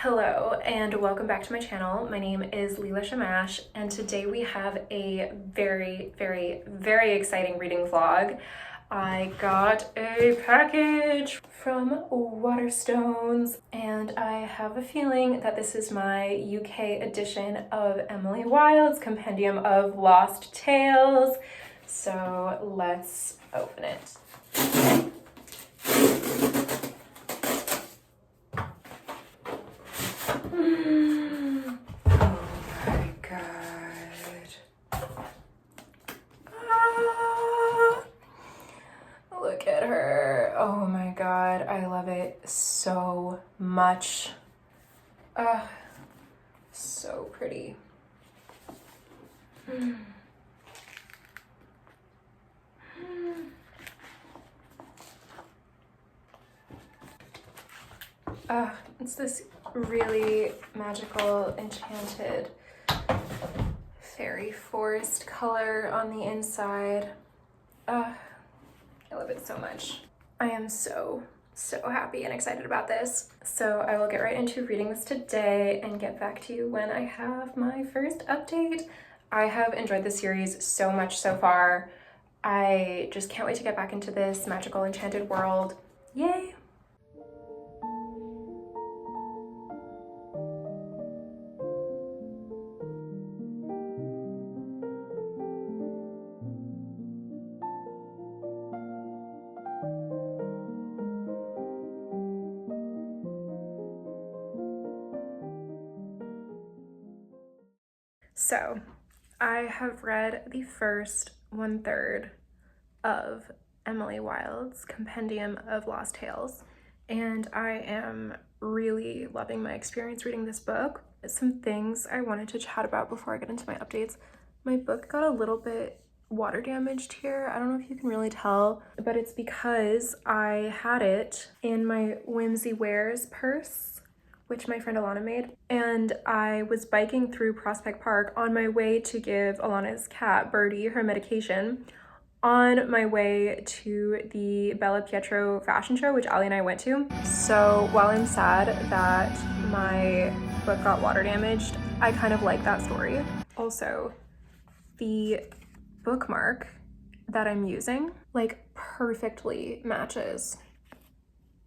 Hello and welcome back to my channel. My name is Leela Shamash and today we have a very exciting reading vlog. I got a package from Waterstones and I have a feeling that this is my UK edition of Emily Wilde's Compendium of Lost Tales. So let's open it. Oh my god. Ah, look at her. Oh my god. I love it so much. So pretty. It's this really magical, enchanted fairy forest color on the inside. I love it so much. I am so happy and excited about this. So I will get right into reading this today and get back to you when I have my first update. I have enjoyed the series so much so far. I just can't wait to get back into this magical, enchanted world. Yay! So, I have read the first 1/3 of Emily Wilde's Compendium of Lost Tales, and I am really loving my experience reading this book. Some things I wanted to chat about before I get into my updates. My book got a little bit water damaged here. I don't know if you can really tell, but it's because I had it in my Whimsy Wears purse, which my friend Alana made, and I was biking through Prospect Park on my way to give Alana's cat, Birdie, her medication, on my way to the Bella Pietro fashion show, which Ali and I went to. So while I'm sad that my book got water damaged, I kind of like that story. Also, the bookmark that I'm using like perfectly matches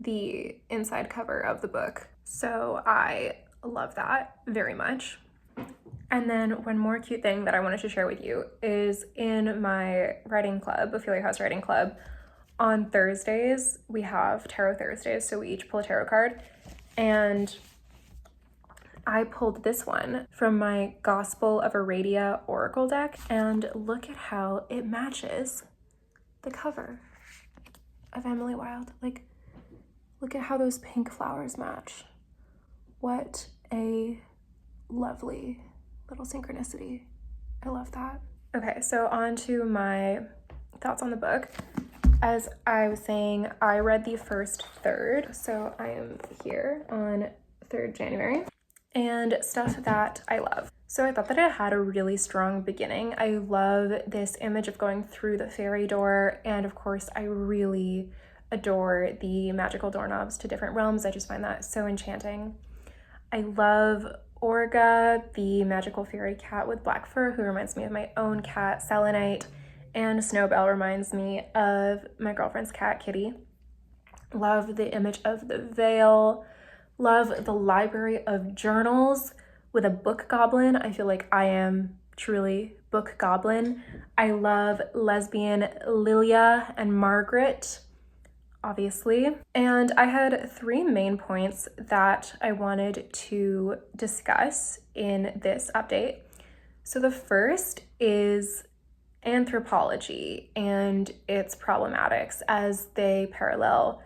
the inside cover of the book. So I love that very much. And then one more cute thing that I wanted to share with you is in my writing club, Ophelia House Writing Club, on Thursdays, we have Tarot Thursdays, so we each pull a tarot card. And I pulled this one from my Gospel of Aradia Oracle deck, and look at how it matches the cover of Emily Wilde. Like, look at how those pink flowers match. What a lovely little synchronicity. I love that. Okay, so on to my thoughts on the book. As I was saying, I read the first third, so I am here on 3rd January, and stuff that I love. So I thought that it had a really strong beginning. I love this image of going through the fairy door, and of course I really adore the magical doorknobs to different realms. I just find that so enchanting. I love Orga, the magical fairy cat with black fur, who reminds me of my own cat, Selenite, and Snowbell reminds me of my girlfriend's cat, Kitty. Love the image of the veil. Love the library of journals with a book goblin. I feel like I am truly book goblin. I love lesbian Lilia and Margaret, obviously. And I had 3 main points that I wanted to discuss in this update. So the first is anthropology and its problematics as they parallel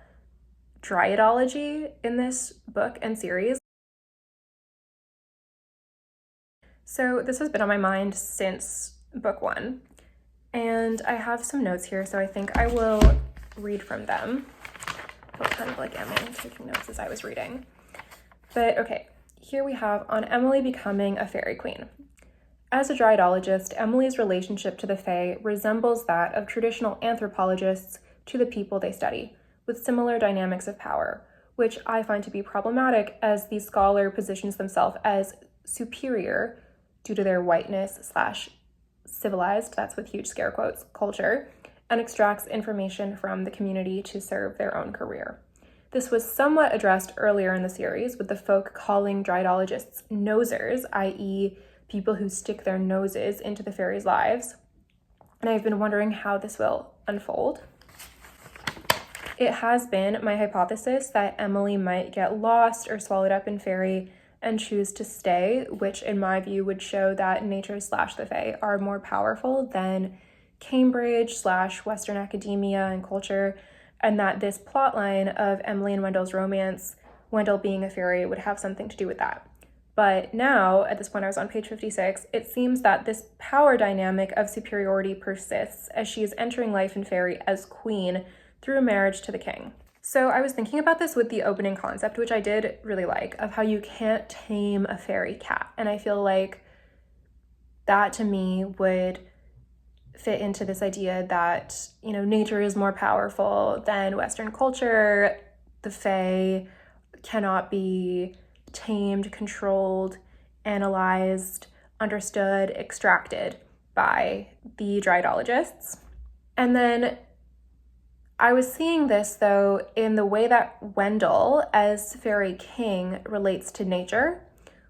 dryadology in this book and series. So this has been on my mind since book 1, and I have some notes here, so I think I will read from them. I felt kind of like Emily taking notes as I was reading. But okay, here we have on Emily becoming a fairy queen. As a dryadologist, Emily's relationship to the fae resembles that of traditional anthropologists to the people they study, with similar dynamics of power. which I find to be problematic as the scholar positions themselves as superior due to their whiteness / civilized, that's with huge scare quotes, culture, and extracts information from the community to serve their own career. This was somewhat addressed earlier in the series, with the folk calling dryadologists nosers, i.e. people who stick their noses into the fairies' lives. And I've been wondering how this will unfold. It has been my hypothesis that Emily might get lost or swallowed up in fairy and choose to stay, which in my view would show that nature / the fae are more powerful than Cambridge / Western academia and culture, and that this plotline of Emily and Wendell's romance, Wendell being a fairy, would have something to do with that. But now, at this point I was on page 56, it seems that this power dynamic of superiority persists as she is entering life in fairy as queen through marriage to the king. So I was thinking about this with the opening concept, which I did really like, of how you can't tame a fairy cat. And I feel like that to me would fit into this idea that, nature is more powerful than Western culture. The fae cannot be tamed, controlled, analyzed, understood, extracted by the dryadologists. And then I was seeing this, though, in the way that Wendell, as fairy king, relates to nature,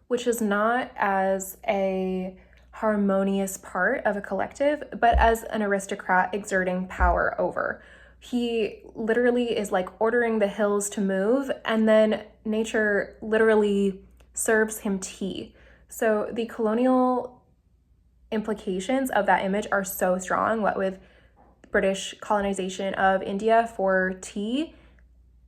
which is not as a harmonious part of a collective, but as an aristocrat exerting power over. He literally is like ordering the hills to move, and then nature literally serves him tea. So the colonial implications of that image are so strong, what with British colonization of India for tea,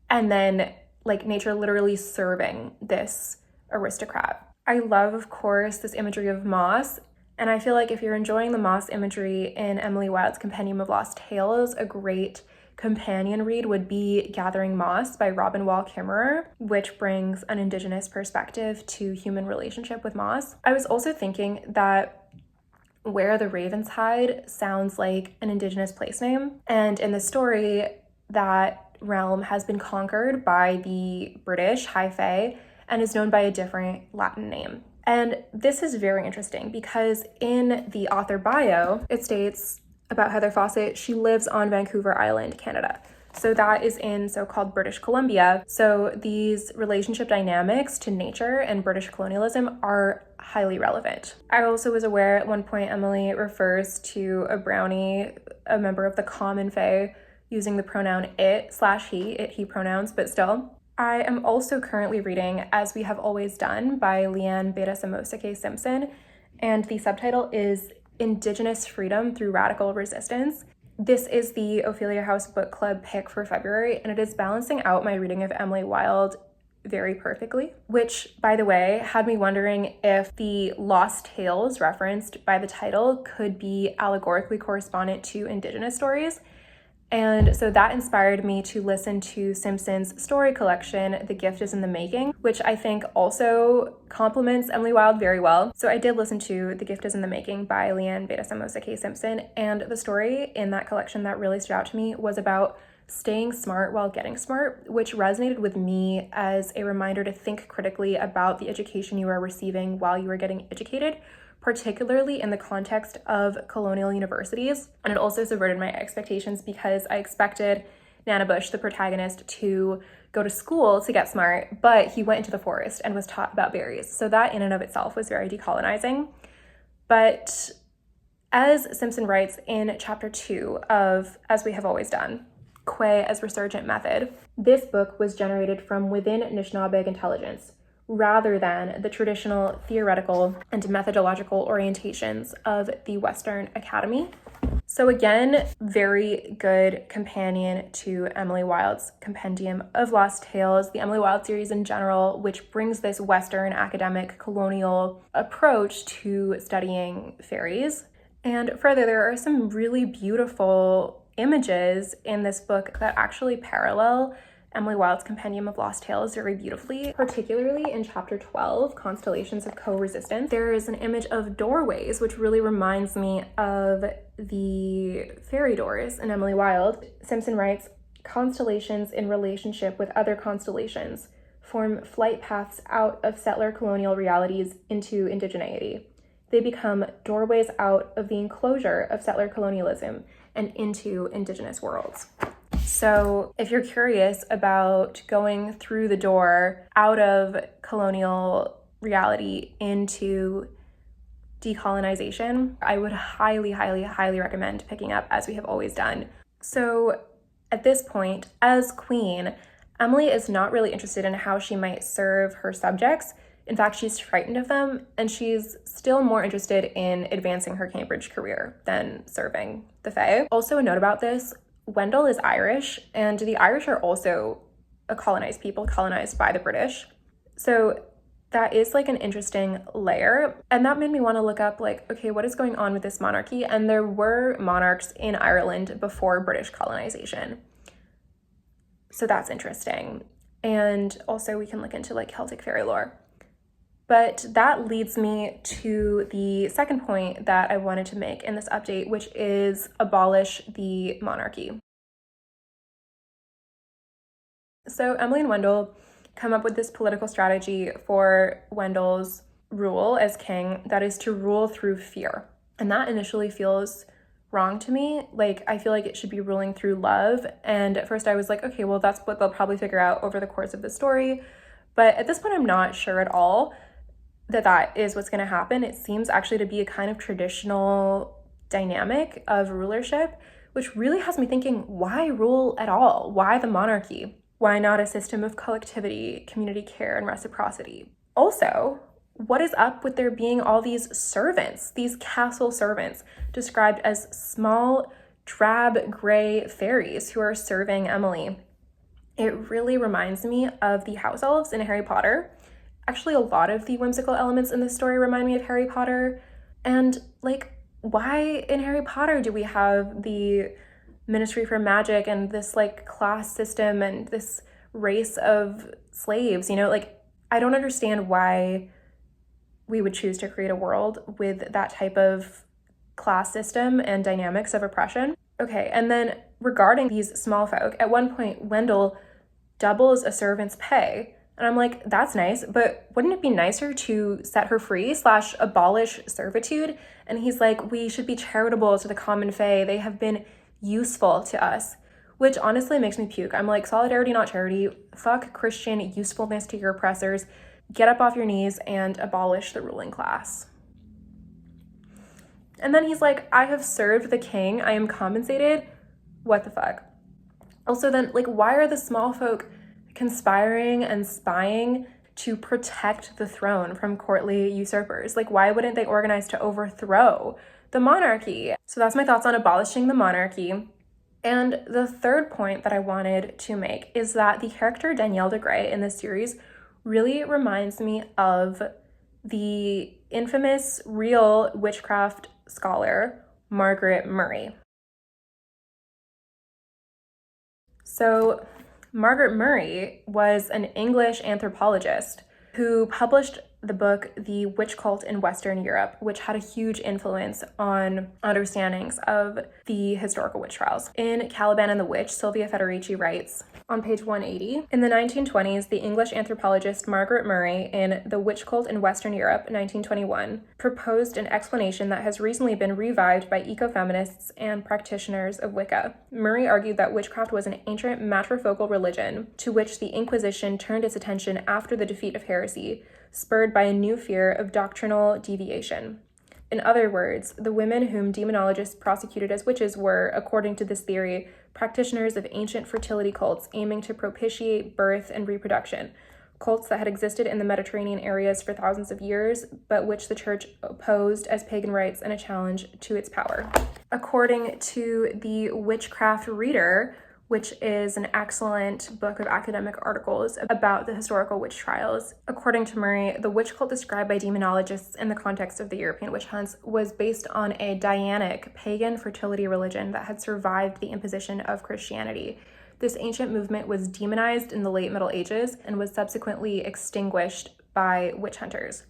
and then like nature literally serving this aristocrat. I love, of course, this imagery of moss. And I feel like if you're enjoying the moss imagery in Emily Wilde's Compendium of Lost Tales, a great companion read would be Gathering Moss by Robin Wall Kimmerer, which brings an Indigenous perspective to human relationship with moss. I was also thinking that Where the Ravens Hide sounds like an Indigenous place name. And in the story, that realm has been conquered by the British High Fae and is known by a different Latin name. And this is very interesting because in the author bio, it states about Heather Fawcett, she lives on Vancouver Island, Canada. So that is in so-called British Columbia. So these relationship dynamics to nature and British colonialism are highly relevant. I also was aware at one point Emily refers to a brownie, a member of the common fae, using the pronoun it/he, it/he pronouns, but still. I am also currently reading As We Have Always Done by Leanne Betasamosake Simpson, and the subtitle is Indigenous Freedom Through Radical Resistance. This is the Ophelia House Book Club pick for February, and it is balancing out my reading of Emily Wilde very perfectly, which, by the way, had me wondering if the Lost Tales referenced by the title could be allegorically correspondent to Indigenous stories. And so that inspired me to listen to Simpson's story collection, The Gift is in the Making, which I think also complements Emily Wilde very well. So I did listen to The Gift is in the Making by Leanne Betasamosake Simpson, and the story in that collection that really stood out to me was about staying smart while getting smart, which resonated with me as a reminder to think critically about the education you are receiving while you are getting educated, particularly in the context of colonial universities. And it also subverted my expectations because I expected Nana Bush, the protagonist, to go to school to get smart, but he went into the forest and was taught about berries. So that in and of itself was very decolonizing. But as Simpson writes in chapter 2 of As We Have Always Done, Quay as Resurgent Method, this book was generated from within Anishinaabeg intelligence, rather than the traditional theoretical and methodological orientations of the Western Academy. So again, very good companion to Emily Wilde's Compendium of Lost Tales, the Emily Wilde series in general, which brings this Western academic colonial approach to studying fairies. And further, there are some really beautiful images in this book that actually parallel Emily Wilde's Compendium of Lost Tales very beautifully, particularly in chapter 12, Constellations of Co-Resistance. There is an image of doorways, which really reminds me of the fairy doors in Emily Wilde. Simpson writes, constellations in relationship with other constellations form flight paths out of settler colonial realities into indigeneity. They become doorways out of the enclosure of settler colonialism and into indigenous worlds. So if you're curious about going through the door out of colonial reality into decolonization, I would highly, highly, highly recommend picking up As We Have Always Done. So at this point, as queen, Emily is not really interested in how she might serve her subjects. In fact, she's frightened of them, and she's still more interested in advancing her Cambridge career than serving the Fae. Also, a note about this, Wendell is Irish, and the Irish are also a colonized people, colonized by the British. So that is like an interesting layer. And that made me want to look up like, okay, what is going on with this monarchy? And there were monarchs in Ireland before British colonization. So that's interesting. And also we can look into like Celtic fairy lore. But that leads me to the second point that I wanted to make in this update, which is abolish the monarchy. So Emily and Wendell come up with this political strategy for Wendell's rule as king, that is to rule through fear. And that initially feels wrong to me. Like, I feel like it should be ruling through love. And at first I was like, okay, well, that's what they'll probably figure out over the course of the story. But at this point, I'm not sure at all that that is what's going to happen. It seems actually to be a kind of traditional dynamic of rulership, which really has me thinking, why rule at all? Why the monarchy? Why not a system of collectivity, community care, and reciprocity? Also, what is up with there being all these servants, these castle servants, described as small, drab, gray fairies who are serving Emily? It really reminds me of the house elves in Harry Potter. Actually, a lot of the whimsical elements in this story remind me of Harry Potter. And like, why in Harry Potter do we have the Ministry for Magic and this like class system and this race of slaves? You know, like, I don't understand why we would choose to create a world with that type of class system and dynamics of oppression. Okay, and then regarding these small folk, at one point, Wendell doubles a servant's pay. And I'm like, that's nice, but wouldn't it be nicer to set her free / abolish servitude? And he's like, we should be charitable to the common fae. They have been useful to us, which honestly makes me puke. I'm like, solidarity, not charity. Fuck Christian usefulness to your oppressors. Get up off your knees and abolish the ruling class. And then he's like, I have served the king. I am compensated. What the fuck? Also then, like, why are the small folk conspiring and spying to protect the throne from courtly usurpers? Like, why wouldn't they organize to overthrow the monarchy? So that's my thoughts on abolishing the monarchy. And the third point that I wanted to make is that the character Danielle de Grey in this series really reminds me of the infamous real witchcraft scholar, Margaret Murray. So Margaret Murray was an English anthropologist who published the book The Witch Cult in Western Europe, which had a huge influence on understandings of the historical witch trials. In Caliban and the Witch, Sylvia Federici writes on page 180, in the 1920s, the English anthropologist Margaret Murray in The Witch Cult in Western Europe, 1921, proposed an explanation that has recently been revived by ecofeminists and practitioners of Wicca. Murray argued that witchcraft was an ancient matrifocal religion to which the Inquisition turned its attention after the defeat of heresy, spurred by a new fear of doctrinal deviation. In other words, the women whom demonologists prosecuted as witches were, according to this theory, practitioners of ancient fertility cults aiming to propitiate birth and reproduction, cults that had existed in the Mediterranean areas for thousands of years, but which the church opposed as pagan rites and a challenge to its power. According to the Witchcraft Reader, which is an excellent book of academic articles about the historical witch trials. According to Murray, the witch cult described by demonologists in the context of the European witch hunts was based on a Dianic pagan fertility religion that had survived the imposition of Christianity. This ancient movement was demonized in the late Middle Ages and was subsequently extinguished by witch hunters.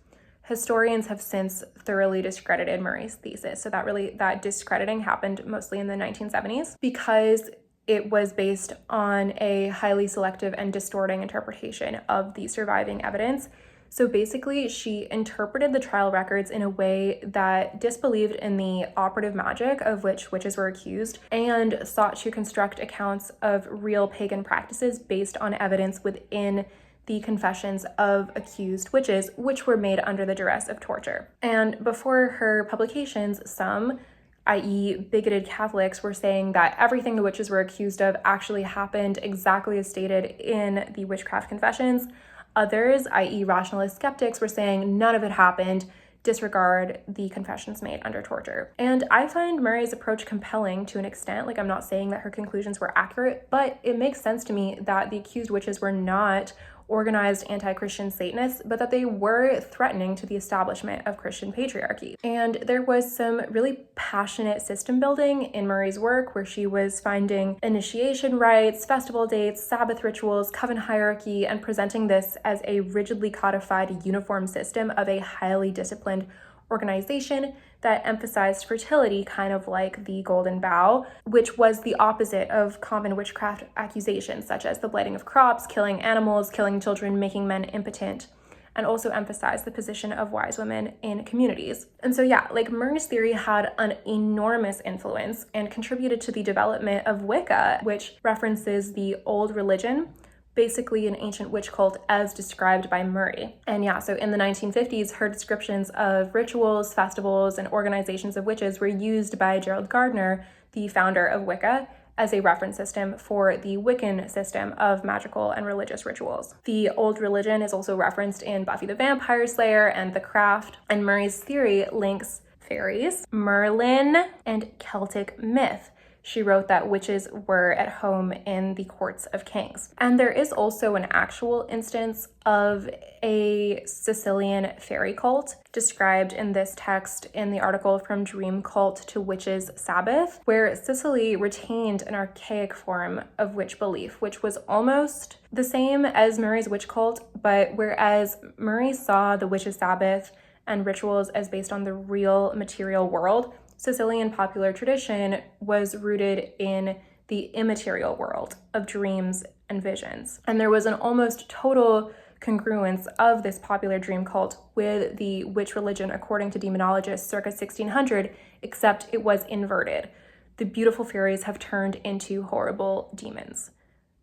Historians have since thoroughly discredited Murray's thesis. So that discrediting happened mostly in the 1970s because it was based on a highly selective and distorting interpretation of the surviving evidence. So basically, she interpreted the trial records in a way that disbelieved in the operative magic of which witches were accused and sought to construct accounts of real pagan practices based on evidence within the confessions of accused witches, which were made under the duress of torture. And before her publications, some, i.e. bigoted Catholics, were saying that everything the witches were accused of actually happened exactly as stated in the witchcraft confessions. Others, i.e. rationalist skeptics, were saying none of it happened, disregard the confessions made under torture. And I find Murray's approach compelling to an extent. Like, I'm not saying that her conclusions were accurate, but it makes sense to me that the accused witches were not organized anti-Christian Satanists, but that they were threatening to the establishment of Christian patriarchy. And there was some really passionate system building in Murray's work, where she was finding initiation rites, festival dates, Sabbath rituals, coven hierarchy, and presenting this as a rigidly codified uniform system of a highly disciplined organization that emphasized fertility, kind of like the Golden Bough, which was the opposite of common witchcraft accusations, such as the blighting of crops, killing animals, killing children, making men impotent, and also emphasized the position of wise women in communities. And so yeah, like, Murray's theory had an enormous influence and contributed to the development of Wicca, which references the old religion, basically an ancient witch cult as described by Murray. And yeah, so in the 1950s, her descriptions of rituals, festivals, and organizations of witches were used by Gerald Gardner, the founder of Wicca, as a reference system for the Wiccan system of magical and religious rituals. The old religion is also referenced in Buffy the Vampire Slayer and The Craft, and Murray's theory links fairies, Merlin, and Celtic myth. She wrote that witches were at home in the courts of kings. And there is also an actual instance of a Sicilian fairy cult described in this text in the article From Dream Cult to Witches' Sabbath, where Sicily retained an archaic form of witch belief, which was almost the same as Murray's witch cult, but whereas Murray saw the witches' Sabbath and rituals as based on the real material world, Sicilian popular tradition was rooted in the immaterial world of dreams and visions. And there was an almost total congruence of this popular dream cult with the witch religion according to demonologists circa 1600, except it was inverted. The beautiful fairies have turned into horrible demons.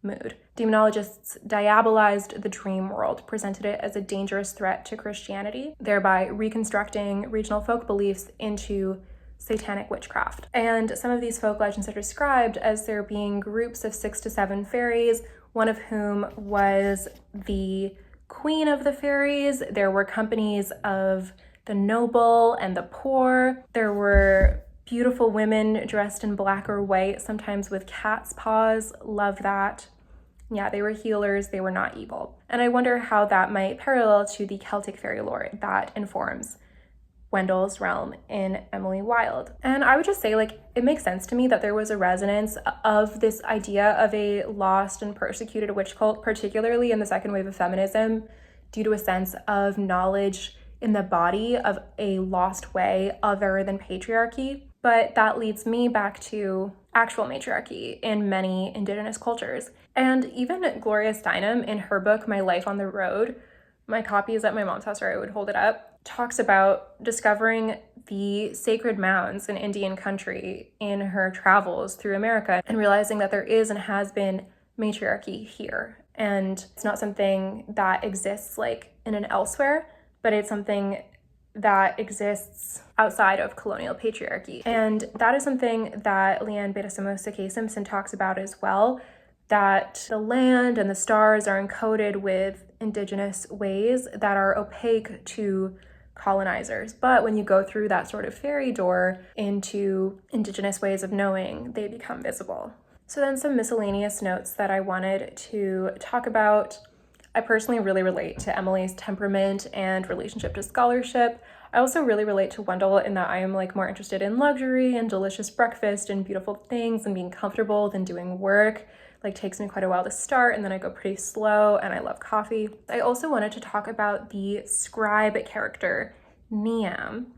Mood. Demonologists diabolized the dream world, presented it as a dangerous threat to Christianity, thereby reconstructing regional folk beliefs into satanic witchcraft. And some of these folk legends are described as there being groups of 6 to 7 fairies, one of whom was the queen of the fairies. There were companies of the noble and the poor. There were beautiful women dressed in black or white, sometimes with cat's paws. Love that. Yeah, they were healers, they were not evil. And I wonder how that might parallel to the Celtic fairy lore that informs Wendell's realm in Emily Wilde. And I would just say, like, it makes sense to me that there was a resonance of this idea of a lost and persecuted witch cult, particularly in the second wave of feminism, due to a sense of knowledge in the body of a lost way other than patriarchy. But that leads me back to actual matriarchy in many indigenous cultures. And even Gloria Steinem, in her book, My Life on the Road, my copy is at my mom's house, or I would hold it up, talks about discovering the sacred mounds in Indian country in her travels through America and realizing that there is and has been matriarchy here. And it's not something that exists like in an elsewhere, but it's something that exists outside of colonial patriarchy. And that is something that Leanne Betasamosake Simpson talks about as well, that the land and the stars are encoded with indigenous ways that are opaque to colonizers. But when you go through that sort of fairy door into indigenous ways of knowing, they become visible. So then some miscellaneous notes that I wanted to talk about. I personally really relate to Emily's temperament and relationship to scholarship. I also really relate to Wendell in that I am like more interested in luxury and delicious breakfast and beautiful things and being comfortable than doing work. Like, takes me quite a while to start, and then I go pretty slow, and I love coffee. I also wanted to talk about the scribe character, Niam.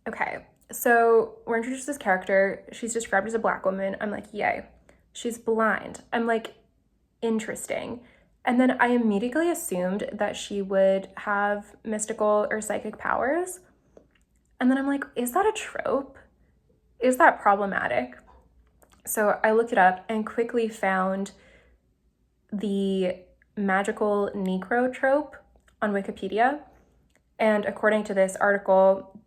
Okay, so we're introduced to this character. She's described as a Black woman. I'm like, yay. She's blind. I'm like, interesting. And then I immediately assumed that she would have mystical or psychic powers. And then I'm like, is that a trope? Is that problematic? So I looked it up and quickly found the magical Negro trope on Wikipedia. And according to this article,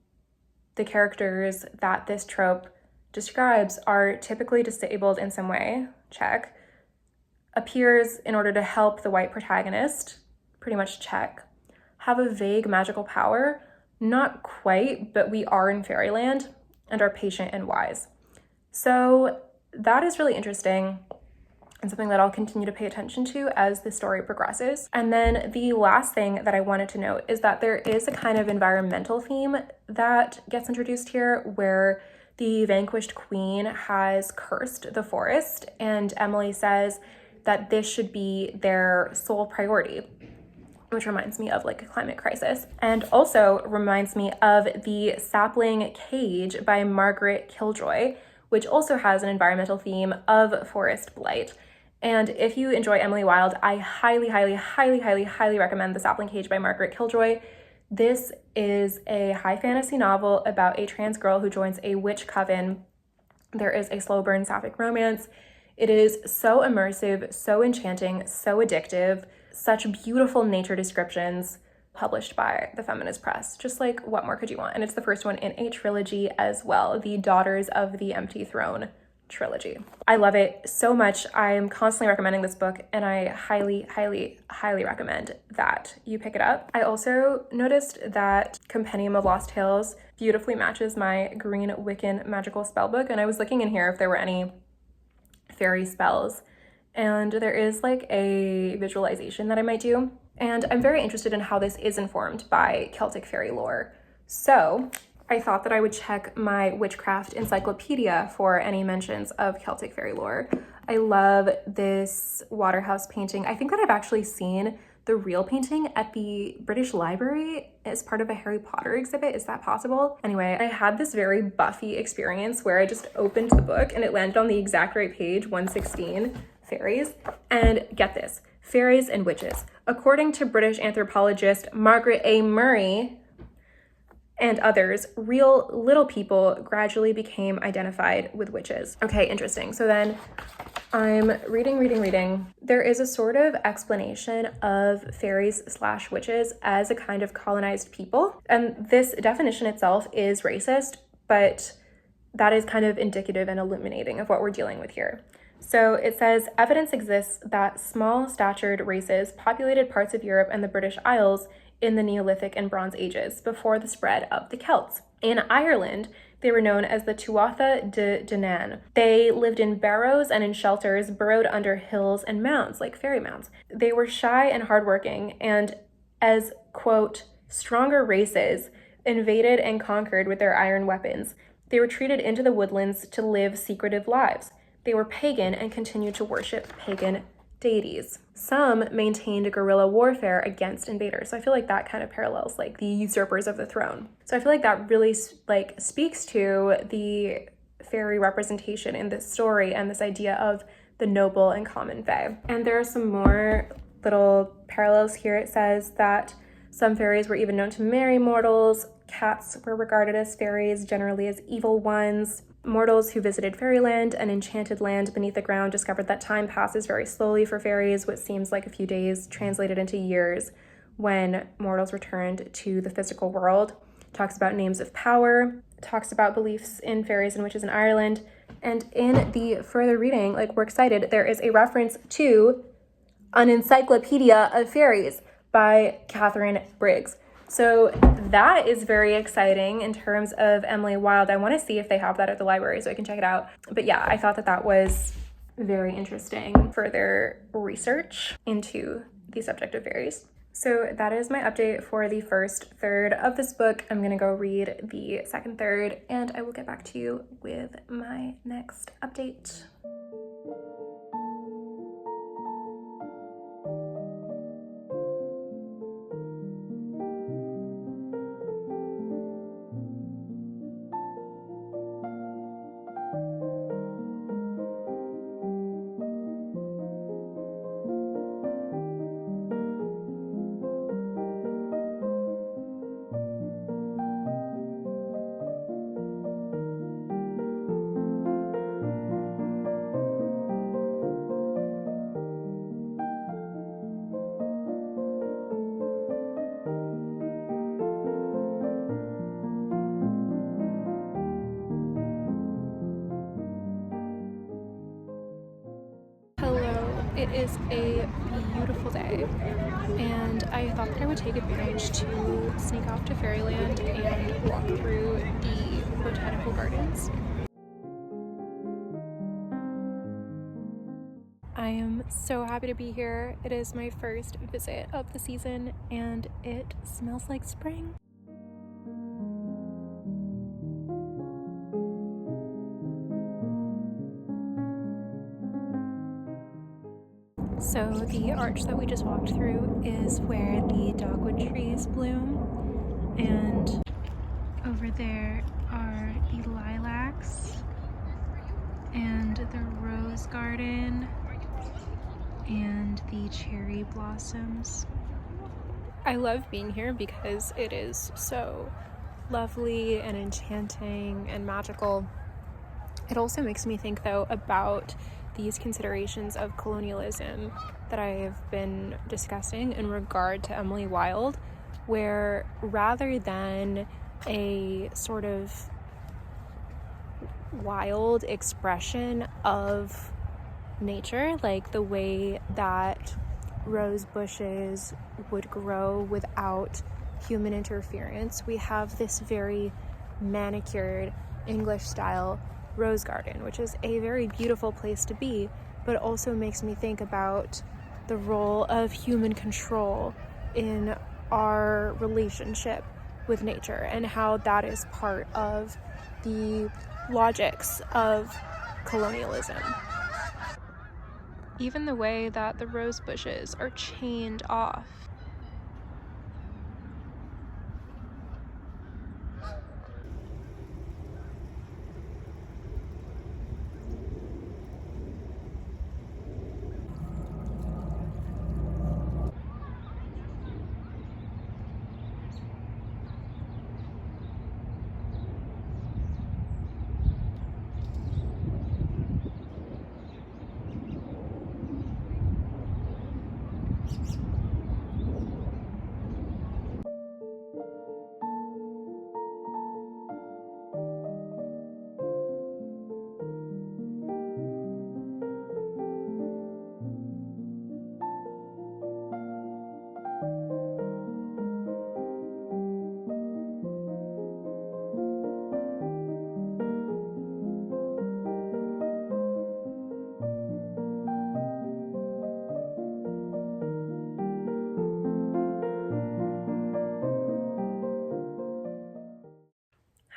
the characters that this trope describes are typically disabled in some way, check, appears in order to help the white protagonist, pretty much check, have a vague magical power, not quite, but we are in fairyland, and are patient and wise. So that is really interesting and something that I'll continue to pay attention to as the story progresses. And then the last thing that I wanted to note is that there is a kind of environmental theme that gets introduced here where the vanquished queen has cursed the forest, and Emily says that this should be their sole priority, which reminds me of like a climate crisis, and also reminds me of the Sapling Cage by Margaret Killjoy, which also has an environmental theme of forest blight. And if you enjoy Emily Wilde, I highly, highly, highly, highly, highly recommend The Sapling Cage by Margaret Killjoy. This is a high fantasy novel about a trans girl who joins a witch coven. There is a slow burn sapphic romance. It is so immersive, so enchanting, so addictive, such beautiful nature descriptions, published by the feminist press. Just like, what more could you want? And it's the first one in a trilogy as well, the Daughters of the Empty Throne trilogy. I love it so much. I'm constantly recommending this book, and I highly, highly, highly recommend that you pick it up. I also noticed that Compendium of Lost Tales beautifully matches my green Wiccan magical spell book, and I was looking in here if there were any fairy spells, and there is like a visualization that I might do, and I'm very interested in how this is informed by Celtic fairy lore. So I thought that I would check my witchcraft encyclopedia for any mentions of Celtic fairy lore. I love this Waterhouse painting. I think that I've actually seen the real painting at the British Library as part of a Harry Potter exhibit. Is that possible? Anyway, I had this very Buffy experience where I just opened the book and it landed on the exact right page, 116, fairies. And get this, fairies and witches. According to British anthropologist Margaret A. Murray and others, real little people gradually became identified with witches. Okay, interesting. So then I'm reading. There is a sort of explanation of fairies / witches as a kind of colonized people. And this definition itself is racist, but that is kind of indicative and illuminating of what we're dealing with here. So it says, evidence exists that small-statured races populated parts of Europe and the British Isles in the Neolithic and Bronze Ages before the spread of the Celts. In Ireland, they were known as the Tuatha de Danann. They lived in barrows and in shelters burrowed under hills and mounds, like fairy mounds. They were shy and hardworking, and as, quote, stronger races invaded and conquered with their iron weapons, they retreated into the woodlands to live secretive lives. They were pagan and continued to worship pagan deities. Some maintained guerrilla warfare against invaders. So I feel like that kind of parallels like the usurpers of the throne. So I feel like that really like speaks to the fairy representation in this story and this idea of the noble and common fae. And there are some more little parallels here. It says that some fairies were even known to marry mortals. Cats were regarded as fairies, generally as evil ones. Mortals who visited fairyland, an enchanted land beneath the ground, discovered that time passes very slowly for fairies, what seems like a few days translated into years when mortals returned to the physical world. Talks about names of power, talks about beliefs in fairies and witches in Ireland. And in the further reading, like we're excited, there is a reference to an encyclopedia of fairies by Katharine Briggs. So that is very exciting in terms of Emily Wilde. I want to see if they have that at the library so I can check it out. But yeah, I thought that that was very interesting further research into the subject of fairies. So that is my update for the first third of this book. I'm going to go read the second third, and I will get back to you with my next update. is a beautiful day, and I thought that I would take advantage to sneak off to Fairyland and walk through the botanical gardens. I am so happy to be here. It is my first visit of the season, and it smells like spring. So the arch that we just walked through is where the dogwood trees bloom, and over there are the lilacs and the rose garden and the cherry blossoms. I love being here because it is so lovely and enchanting and magical. It also makes me think, though, about these considerations of colonialism that I have been discussing in regard to Emily Wilde, where rather than a sort of wild expression of nature, like the way that rose bushes would grow without human interference, we have this very manicured English style rose garden, which is a very beautiful place to be, but also makes me think about the role of human control in our relationship with nature and how that is part of the logics of colonialism. Even the way that the rose bushes are chained off.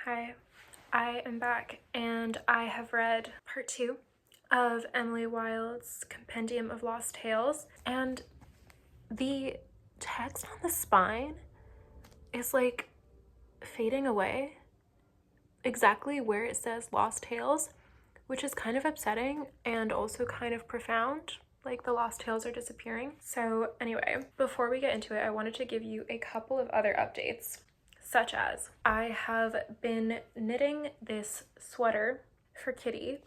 Hi, I am back, and I have read part 2 of Emily Wilde's Compendium of Lost Tales, and the text on the spine is like fading away exactly where it says Lost Tales, which is kind of upsetting and also kind of profound. Like the lost tales are disappearing. So anyway, before we get into it, I wanted to give you a couple of other updates, such as I have been knitting this sweater for Kitty,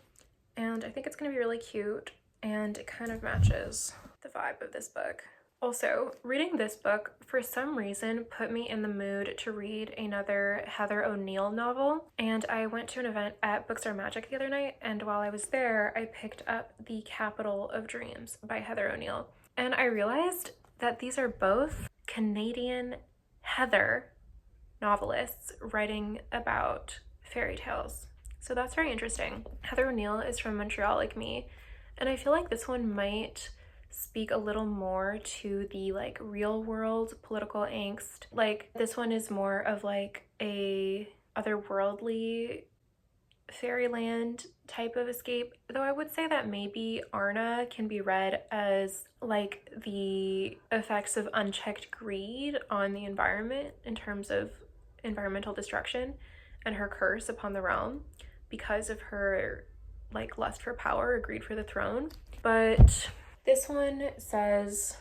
and I think it's gonna be really cute, and it kind of matches the vibe of this book. Also, reading this book for some reason put me in the mood to read another Heather O'Neill novel, and I went to an event at Books Are Magic the other night, and while I was there, I picked up The Capital of Dreams by Heather O'Neill, and I realized that these are both Canadian Heather novelists writing about fairy tales. So that's very interesting. Heather O'Neill is from Montreal like me, and I feel like this one might speak a little more to the like real world political angst. Like this one is more of like a otherworldly fairyland type of escape, though I would say that maybe Arna can be read as like the effects of unchecked greed on the environment in terms of environmental destruction and her curse upon the realm because of her like lust for power or greed for the throne. But this one says,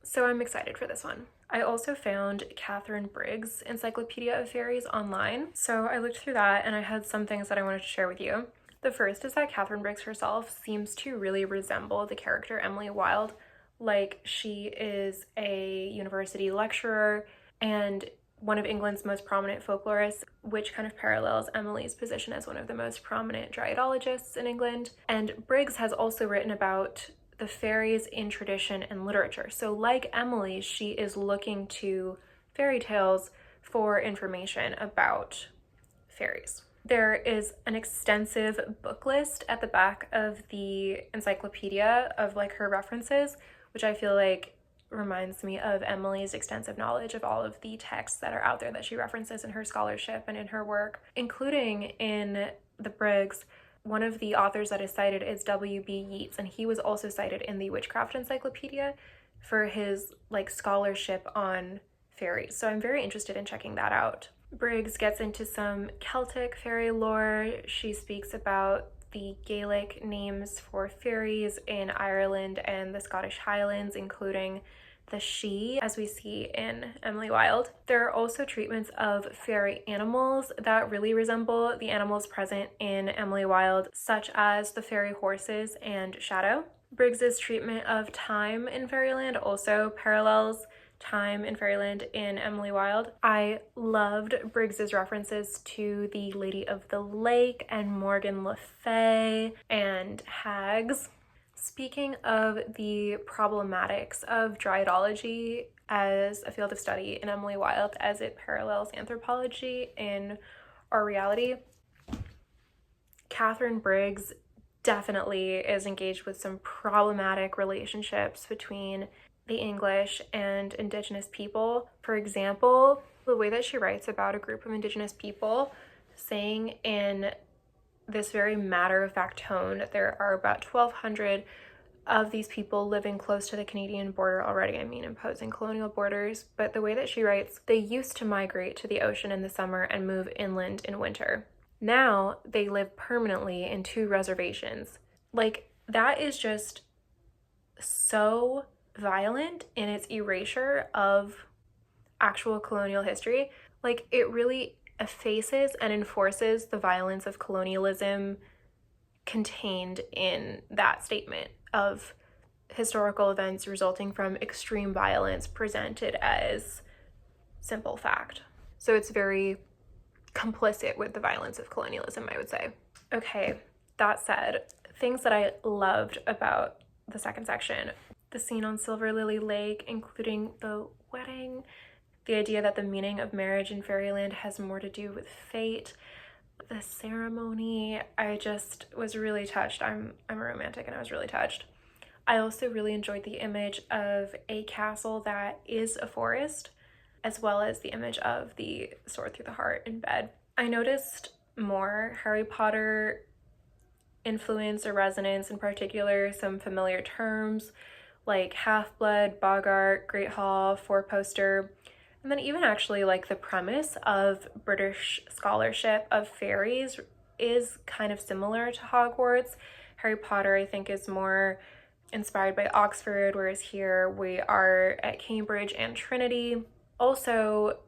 so I'm excited for this one. I also found Katharine Briggs' Encyclopedia of Fairies online, so I looked through that and I had some things that I wanted to share with you. The first is that Katharine Briggs herself seems to really resemble the character Emily Wilde. Like, she is a university lecturer, and one of England's most prominent folklorists, which kind of parallels Emily's position as one of the most prominent dryadologists in England. And Briggs has also written about the fairies in tradition and literature. So like Emily, she is looking to fairy tales for information about fairies. There is an extensive book list at the back of the encyclopedia of like her references, which I feel like reminds me of Emily's extensive knowledge of all of the texts that are out there that she references in her scholarship and in her work, including in the Briggs. One of the authors that is cited is W.B. Yeats, and he was also cited in the Witchcraft Encyclopedia for his like scholarship on fairies. So I'm very interested in checking that out. Briggs gets into some Celtic fairy lore. She speaks about the Gaelic names for fairies in Ireland and the Scottish Highlands, including the she, as we see in Emily Wilde. There are also treatments of fairy animals that really resemble the animals present in Emily Wilde, such as the fairy horses and Shadow. Briggs's treatment of time in fairyland also parallels time in fairyland in Emily Wilde. I loved Briggs's references to the Lady of the Lake and Morgan Le Fay and hags. Speaking of the problematics of dryadology as a field of study in Emily Wilde as it parallels anthropology in our reality, Katharine Briggs definitely is engaged with some problematic relationships between the English and Indigenous people. For example, the way that she writes about a group of Indigenous people, saying in this very matter-of-fact tone that there are about 1,200 of these people living close to the Canadian border already, imposing colonial borders, but the way that she writes, they used to migrate to the ocean in the summer and move inland in winter. Now they live permanently in 2 reservations. Like, that is just so violent in its erasure of actual colonial history. Like, it really effaces and enforces the violence of colonialism contained in that statement of historical events resulting from extreme violence presented as simple fact. So it's very complicit with the violence of colonialism, I would say. Okay, that said, things that I loved about the second section: the scene on Silver Lily Lake, including the wedding, the idea that the meaning of marriage in fairyland has more to do with fate, the ceremony. I just was really touched. I'm a romantic and I was really touched. I also really enjoyed the image of a castle that is a forest, as well as the image of the sword through the heart in bed. I noticed more Harry Potter influence or resonance, in particular some familiar terms like half-blood, boggart, great hall, four-poster, and then even actually like the premise of British scholarship of fairies is kind of similar to Hogwarts. Harry Potter, I think, is more inspired by Oxford, whereas here we are at Cambridge and Trinity. Also,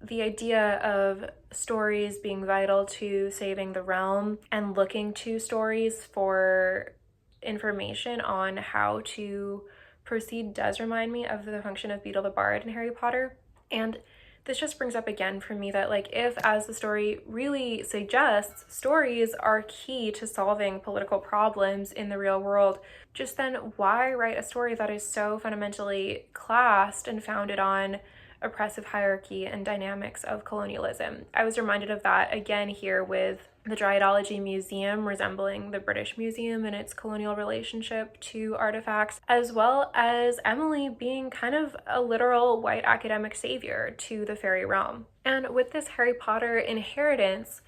the idea of stories being vital to saving the realm and looking to stories for information on how to proceed does remind me of the function of Beedle the Bard in Harry Potter. And this just brings up again for me that, like, if, as the story really suggests, stories are key to solving political problems in the real world, just then why write a story that is so fundamentally classed and founded on oppressive hierarchy and dynamics of colonialism? I was reminded of that again here with the Dryadology Museum resembling the British Museum in its colonial relationship to artifacts, as well as Emily being kind of a literal white academic savior to the fairy realm. And with this Harry Potter inheritance,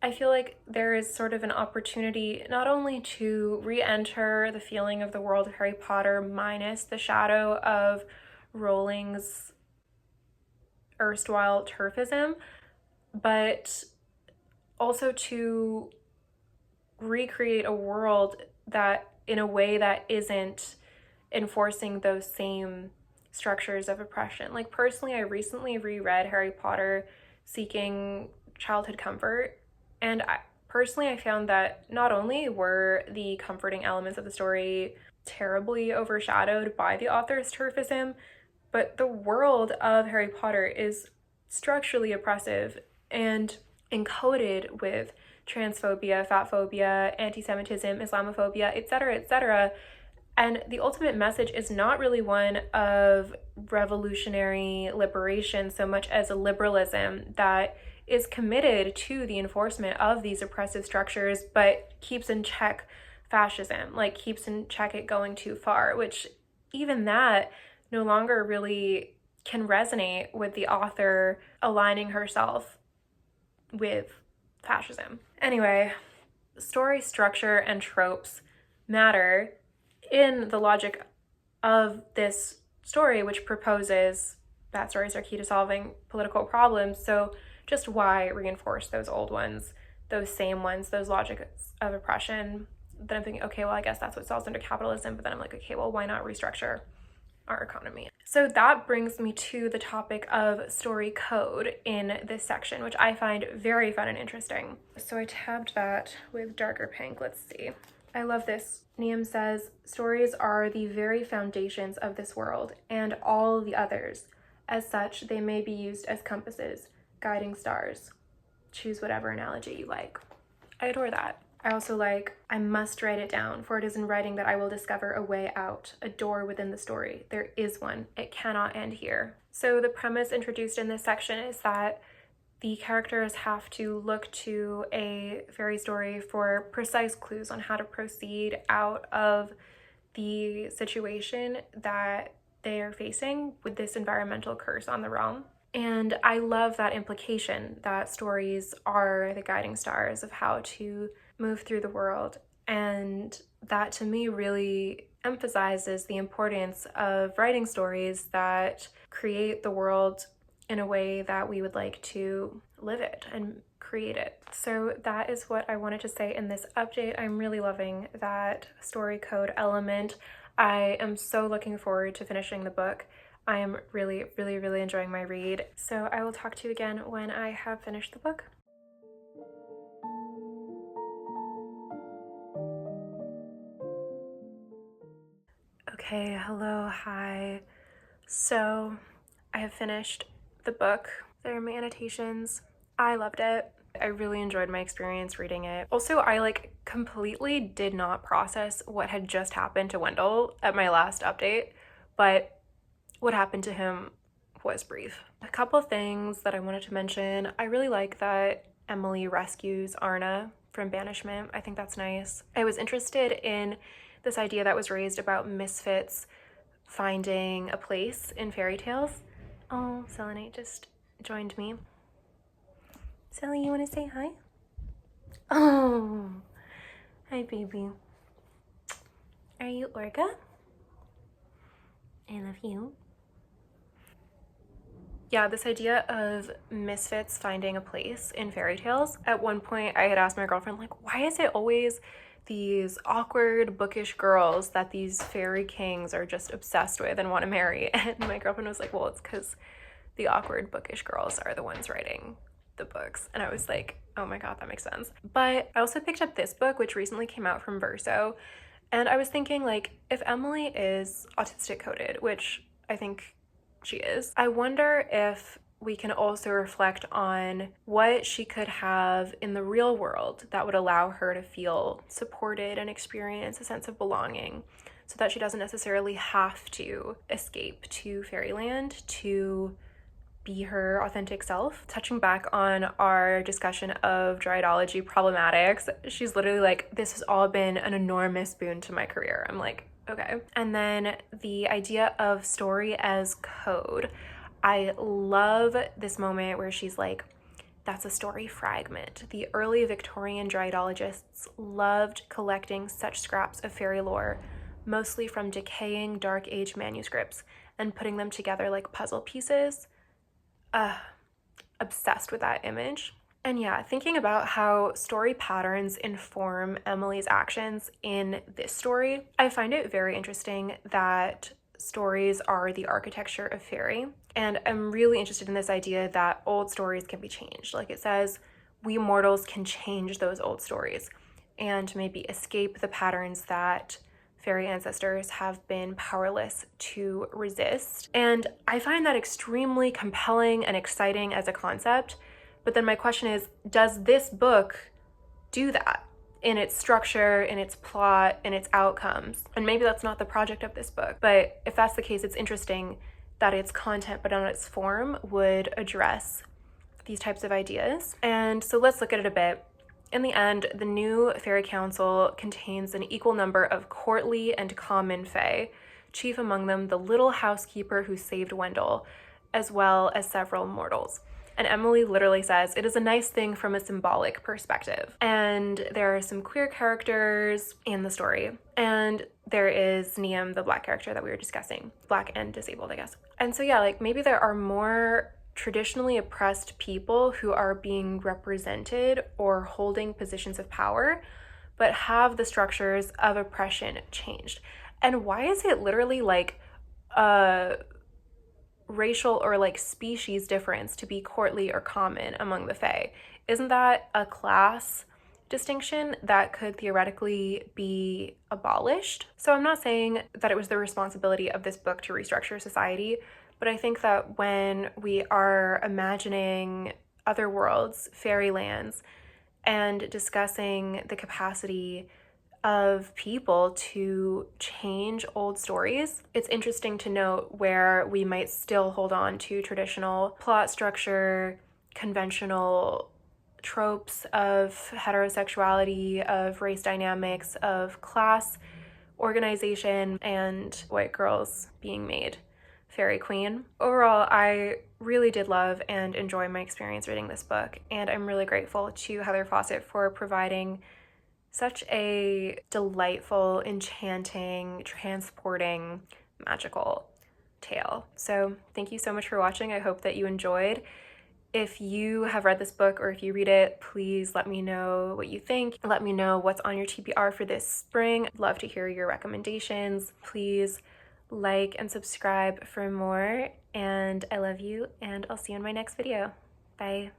I feel like there is sort of an opportunity not only to re-enter the feeling of the world of Harry Potter minus the shadow of Rowling's erstwhile turfism, but also to recreate a world that in a way that isn't enforcing those same structures of oppression. Like, personally, I recently reread Harry Potter seeking childhood comfort, and I found that not only were the comforting elements of the story terribly overshadowed by the author's turfism, but the world of Harry Potter is structurally oppressive and encoded with transphobia, fatphobia, anti-Semitism, Islamophobia, etc., etc. And the ultimate message is not really one of revolutionary liberation so much as a liberalism that is committed to the enforcement of these oppressive structures, but keeps in check fascism, like keeps in check it going too far, which even that no longer really can resonate with the author aligning herself with fascism. Anyway, story structure and tropes matter in the logic of this story, which proposes that stories are key to solving political problems. So just why reinforce those old ones, those same ones, those logics of oppression? Then I'm thinking, okay, well, I guess that's what falls under capitalism. But then I'm like, okay, well, why not restructure our economy? So that brings me to the topic of story code in this section, which I find very fun and interesting. So I tabbed that with darker pink. Let's see. I love this. Liam says, stories are the very foundations of this world and all the others. As such, they may be used as compasses, guiding stars. Choose whatever analogy you like. I adore that. I also like, I must write it down, for it is in writing that I will discover a way out, a door within the story. There is one. It cannot end here. So the premise introduced in this section is that the characters have to look to a fairy story for precise clues on how to proceed out of the situation that they are facing with this environmental curse on the realm. And I love that implication that stories are the guiding stars of how to move through the world. And that to me really emphasizes the importance of writing stories that create the world in a way that we would like to live it and create it. So that is what I wanted to say in this update. I'm really loving that story code element. I am so looking forward to finishing the book. I am really, really, really enjoying my read. So I will talk to you again when I have finished the book. Okay, hello, hi. So I have finished the book. There are my annotations. I loved it. I really enjoyed my experience reading it. Also, I completely did not process what had just happened to Wendell at my last update, but what happened to him was brief. A couple things that I wanted to mention. I really like that Emily rescues Arna from banishment. I think that's nice. I was interested in this idea that was raised about misfits finding a place in fairy tales. Oh, Selenite just joined me. Sally, you want to say hi? Oh, hi, baby. Are you Orga? I love you. Yeah, this idea of misfits finding a place in fairy tales. At one point, I had asked my girlfriend, why is it always these awkward, bookish girls that these fairy kings are just obsessed with and want to marry? And my girlfriend was like, well, it's because the awkward, bookish girls are the ones writing the books. And I was like, oh my god, that makes sense. But I also picked up this book, which recently came out from Verso, and I was thinking, if Emily is autistic coded, which I think she is, I wonder if we can also reflect on what she could have in the real world that would allow her to feel supported and experience a sense of belonging, so that she doesn't necessarily have to escape to fairyland to be her authentic self. Touching back on our discussion of dryadology problematics, she's literally like, this has all been an enormous boon to my career. I'm like, okay. And then the idea of story as code. I love this moment where she's like, that's a story fragment. The early Victorian dryadologists loved collecting such scraps of fairy lore, mostly from decaying Dark Age manuscripts, and putting them together like puzzle pieces. Obsessed with that image. And yeah, thinking about how story patterns inform Emily's actions in this story, I find it very interesting that stories are the architecture of fairy. And I'm really interested in this idea that old stories can be changed. Like it says, we mortals can change those old stories and maybe escape the patterns that fairy ancestors have been powerless to resist. And I find that extremely compelling and exciting as a concept. But then my question is, does this book do that in its structure, in its plot, in its outcomes? And maybe that's not the project of this book, but if that's the case, it's interesting that its content, but on its form, would address these types of ideas. And so let's look at it a bit. In the end, the new fairy council contains an equal number of courtly and common fae, chief among them the little housekeeper who saved Wendell, as well as several mortals. And Emily literally says, it is a nice thing from a symbolic perspective. And there are some queer characters in the story. And there is Niam, the black character that we were discussing. Black and disabled, I guess. And so yeah, like maybe there are more traditionally oppressed people who are being represented or holding positions of power, but have the structures of oppression changed. And why is it literally like a racial or like species difference to be courtly or common among the fae? Isn't that a class distinction that could theoretically be abolished? So I'm not saying that it was the responsibility of this book to restructure society, but I think that when we are imagining other worlds, fairy lands, and discussing the capacity of people to change old stories, it's interesting to note where we might still hold on to traditional plot structure, conventional tropes of heterosexuality, of race dynamics, of class organization, and white girls being made fairy queen. Overall, I really did love and enjoy my experience reading this book, and I'm really grateful to Heather Fawcett for providing such a delightful, enchanting, transporting, magical tale. So thank you so much for watching. I hope that you enjoyed. If you have read this book or if you read it, please let me know what you think. Let me know what's on your TBR for this spring. I'd love to hear your recommendations. Please like and subscribe for more. And I love you, and I'll see you in my next video. Bye.